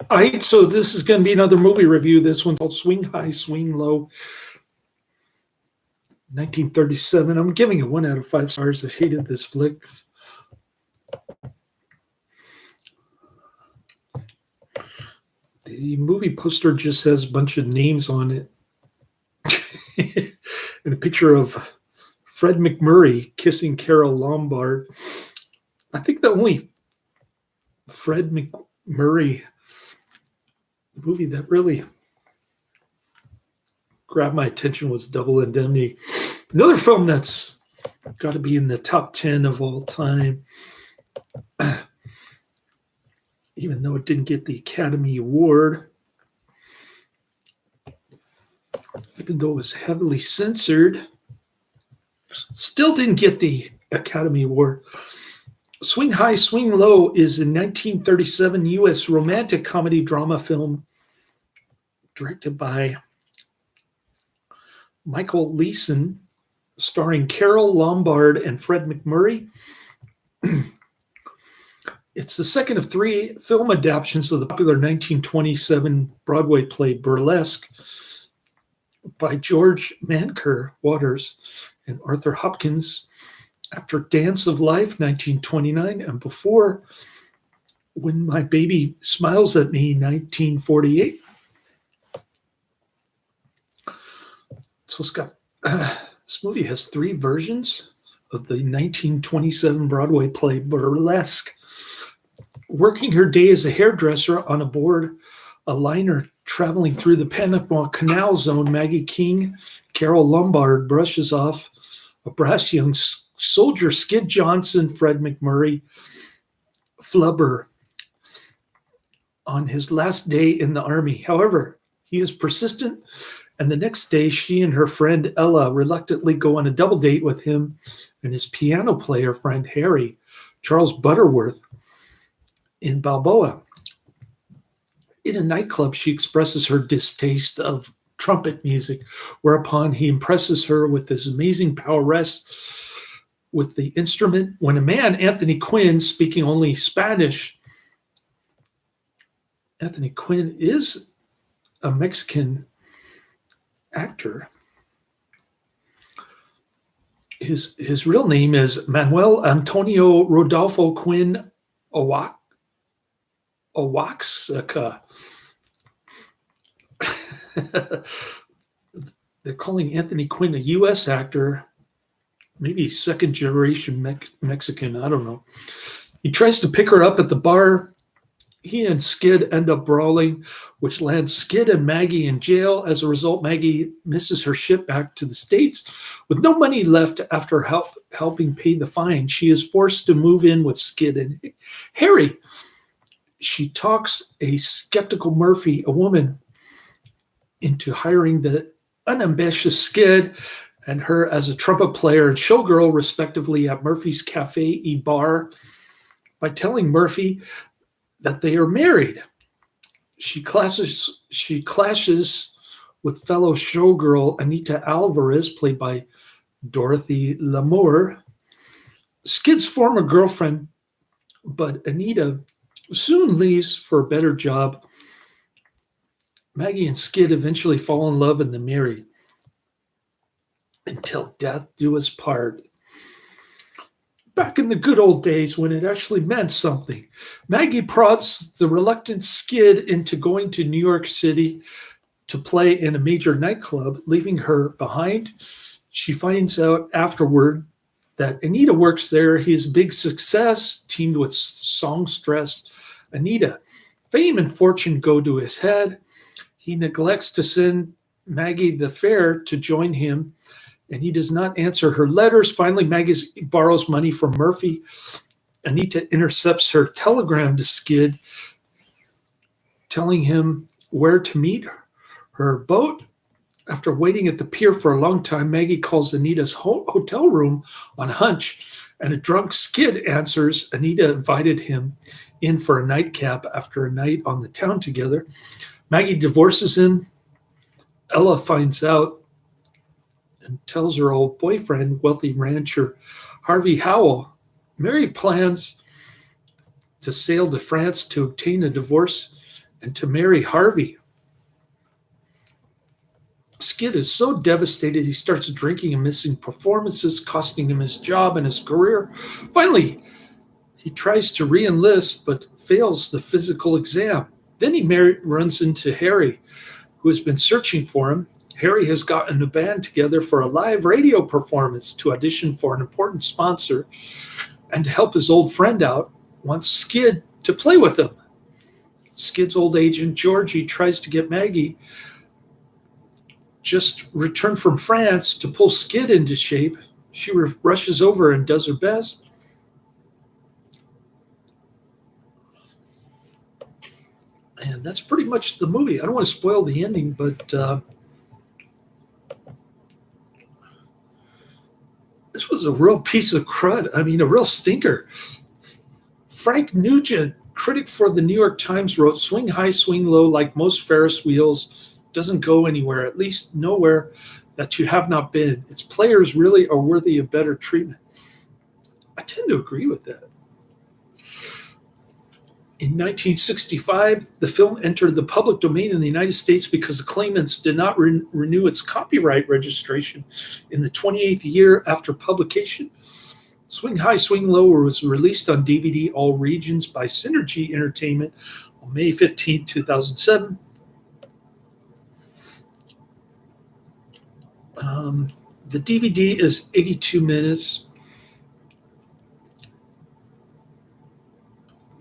All right, so this is going to be another movie review. This one's called Swing High, Swing Low, 1937. I'm giving it 1 out of 5 stars. I hated this flick. The movie poster just has a bunch of names on it. And a picture of Fred MacMurray kissing Carole Lombard. I think the only Fred MacMurray movie that really grabbed my attention was Double Indemnity. Another film that's got to be in the top 10 of all time, even though it didn't get the Academy Award, even though it was heavily censored, still didn't get the Academy Award. Swing High, Swing Low is a 1937 U.S. romantic comedy drama film directed by Michael Leeson, starring Carole Lombard and Fred MacMurray. It's the second of 3 film adaptations of the popular 1927 Broadway play Burlesque by George Manker Waters and Arthur Hopkins, after Dance of Life, 1929, and before When My Baby Smiles at Me, 1948. So it's got, this movie has 3 versions of the 1927 Broadway play Burlesque. Working her day as a hairdresser on aboard a liner traveling through the Panama Canal Zone, Maggie King, Carole Lombard brushes off a brass young soldier, Skid Johnson, Fred MacMurray, Flubber, on his last day in the Army. However, he is persistent, and the next day she and her friend Ella reluctantly go on a double date with him and his piano player friend Harry, Charles Butterworth, in Balboa. In a nightclub, she expresses her distaste of trumpet music, whereupon he impresses her with his amazing prowess with the instrument. When a man, Anthony Quinn, speaking only Spanish, Anthony Quinn is a Mexican actor. His real name is Manuel Antonio Rodolfo Quinn Oaxaca. They're calling Anthony Quinn a U.S. actor, maybe second generation Mexican, I don't know. He tries to pick her up at the bar. He and Skid end up brawling, which lands Skid and Maggie in jail. As a result, Maggie misses her ship back to the States. With no money left after helping pay the fine, she is forced to move in with Skid and Harry. She talks a skeptical Murphy, a woman, into hiring the unambitious Skid and her as a trumpet player and showgirl, respectively, at Murphy's Cafe y Bar, by telling Murphy that they are married. She clashes with fellow showgirl Anita Alvarez, played by Dorothy Lamour, Skid's former girlfriend, but Anita soon leaves for a better job. Maggie and Skid eventually fall in love and they marry. Until death do us part. Back in the good old days when it actually meant something, Maggie prods the reluctant Skid into going to New York City to play in a major nightclub, leaving her behind. She finds out afterward that Anita works there. He's a big success, teamed with songstress Anita. Fame and fortune go to his head. He neglects to send Maggie the fare to join him, and he does not answer her letters. Finally, Maggie borrows money from Murphy. Anita intercepts her telegram to Skid, telling him where to meet her boat. After waiting at the pier for a long time, Maggie calls Anita's hotel room on a hunch, and a drunk Skid answers. Anita invited him in for a nightcap after a night on the town together. Maggie divorces him. Ella finds out and tells her old boyfriend, wealthy rancher Harvey Howell. Mary plans to sail to France to obtain a divorce and to marry Harvey. Skid is so devastated he starts drinking and missing performances, costing him his job and his career. Finally, he tries to re-enlist but fails the physical exam. Then he runs into Harry, who has been searching for him. Harry has gotten a band together for a live radio performance to audition for an important sponsor, and to help his old friend out, wants Skid to play with him. Skid's old agent, Georgie, tries to get Maggie just returned from France to pull Skid into shape. She rushes over and does her best. And that's pretty much the movie. I don't want to spoil the ending, but this was a real piece of crud. I mean, a real stinker. Frank Nugent, critic for the New York Times, wrote, "Swing high, swing low, like most Ferris wheels, doesn't go anywhere, at least nowhere that you have not been. Its players really are worthy of better treatment." I tend to agree with that. In 1965, the film entered the public domain in the United States because the claimants did not renew its copyright registration in the 28th year after publication. Swing High, Swing Low was released on DVD all regions by Synergy Entertainment on May 15, 2007. The DVD is 82 minutes.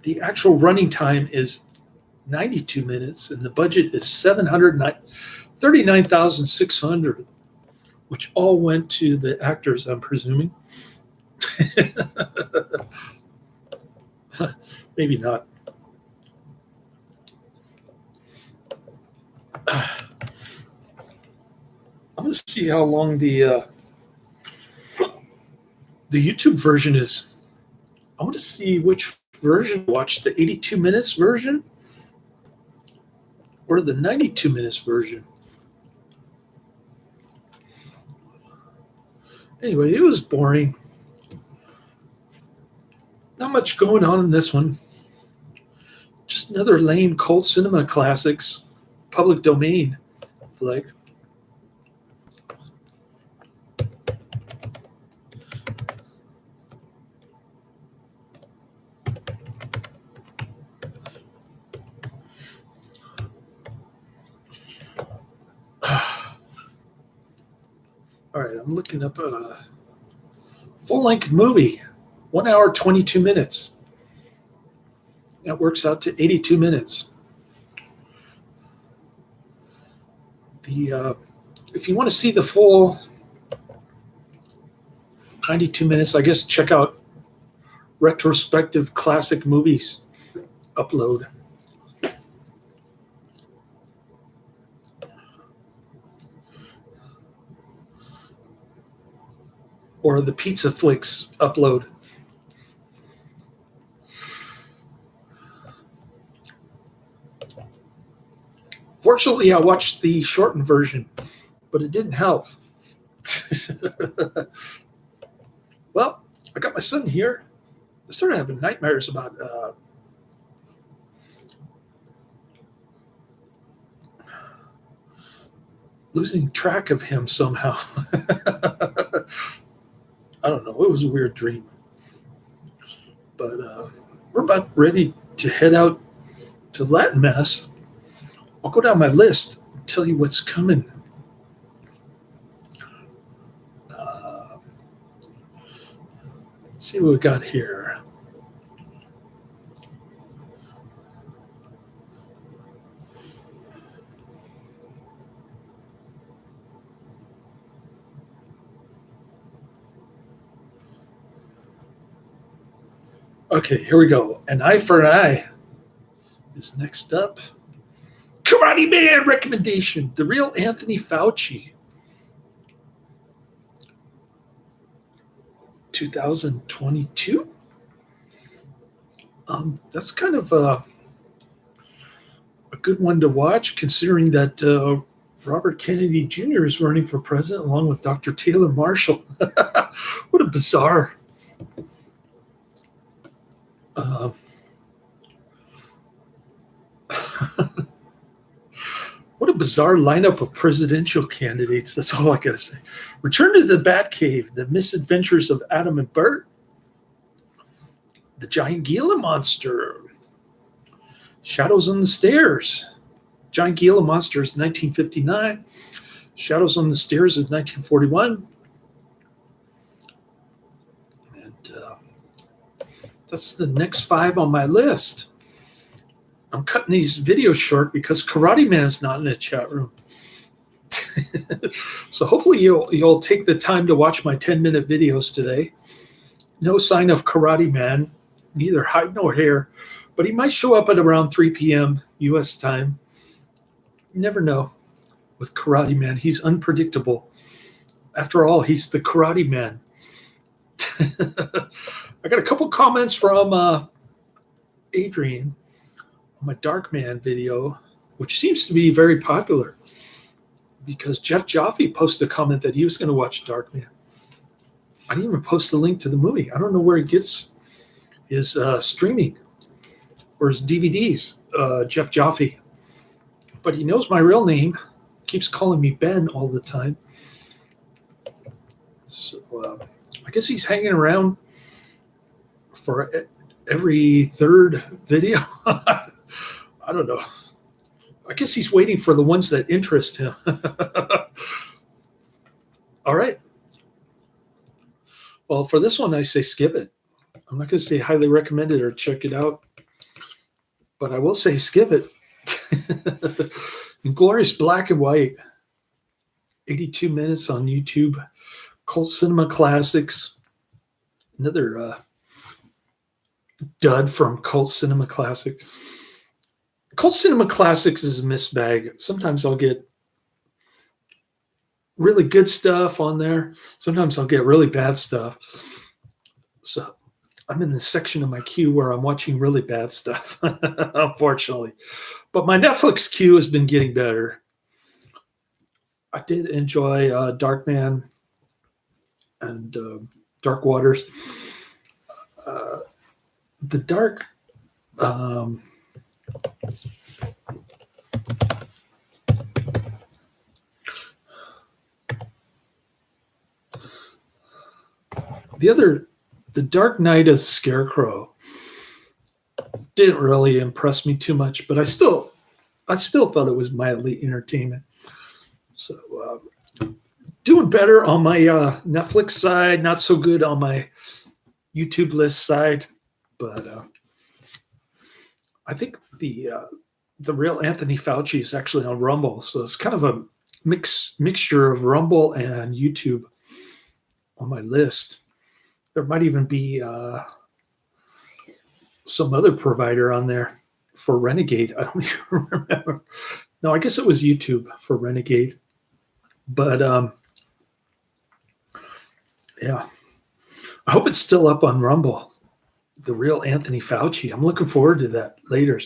The actual running time is 92 minutes, and the budget is $739,600, which all went to the actors, I'm presuming. Maybe not. I'm going to see how long the YouTube version is. I want to see which version. Watch the 82 minutes version or the 92 minutes version. Anyway, it was boring. Not much going on in this one. Just another lame cult cinema classics, public domain flick. All right, I'm looking up a full-length movie, 1 hour, 22 minutes. That works out to 82 minutes. If you want to see the full 92 minutes, I guess check out Retrospective Classic Movies upload. Or the Pizza Flicks upload. Fortunately, I watched the shortened version, but it didn't help. Well, I got my son here. I started having nightmares about losing track of him somehow. I don't know. It was a weird dream. But we're about ready to head out to Latin Mass. I'll go down my list and tell you what's coming. Let's see what we got here. Okay, here we go. An Eye for an Eye is next up. Karate Man recommendation. The Real Anthony Fauci. 2022. That's kind of a good one to watch, considering that Robert Kennedy Jr. is running for president along with Dr. Taylor Marshall. What a bizarre. What a bizarre lineup of presidential candidates. That's all I got to say. Return to the Batcave, the misadventures of Adam and Bert, the giant Gila monster, Shadows on the Stairs. Giant Gila monster is 1959. Shadows on the Stairs is 1941. And that's the next 5 on my list. I'm cutting these videos short because Karate Man's not in the chat room. So hopefully you'll take the time to watch my 10-minute videos today. No sign of Karate Man, neither hide nor hair, but he might show up at around 3 p.m. U.S. time. You never know with Karate Man. He's unpredictable. After all, he's the Karate Man. I got a couple comments from Adrian on my Dark Man video, which seems to be very popular because Jeff Jaffe posted a comment that he was going to watch Dark Man. I didn't even post a link to the movie. I don't know where he gets his streaming or his DVDs, Jeff Jaffe. But he knows my real name, keeps calling me Ben all the time. So I guess he's hanging around for every third video. I don't know. I guess he's waiting for the ones that interest him. All right. Well, for this one, I say skip it. I'm not going to say highly recommend it or check it out, but I will say skip it. Inglorious Black and White, 82 minutes on YouTube. Cult Cinema Classics, another dud from Cult Cinema Classics. Cult Cinema Classics is a mixed bag. Sometimes I'll get really good stuff on there. Sometimes I'll get really bad stuff. So I'm in the section of my queue where I'm watching really bad stuff, unfortunately. But my Netflix queue has been getting better. I did enjoy Darkman and Dark Waters. The Dark... The Dark Knight as Scarecrow didn't really impress me too much, but I still thought it was mildly entertainment. So doing better on my Netflix side, not so good on my YouTube list side, but I think the real Anthony Fauci is actually on Rumble, so it's kind of a mixture of Rumble and YouTube on my list. There might even be some other provider on there for Renegade. I don't even remember. No, I guess it was YouTube for Renegade. But yeah, I hope it's still up on Rumble. The real Anthony Fauci. I'm looking forward to that later.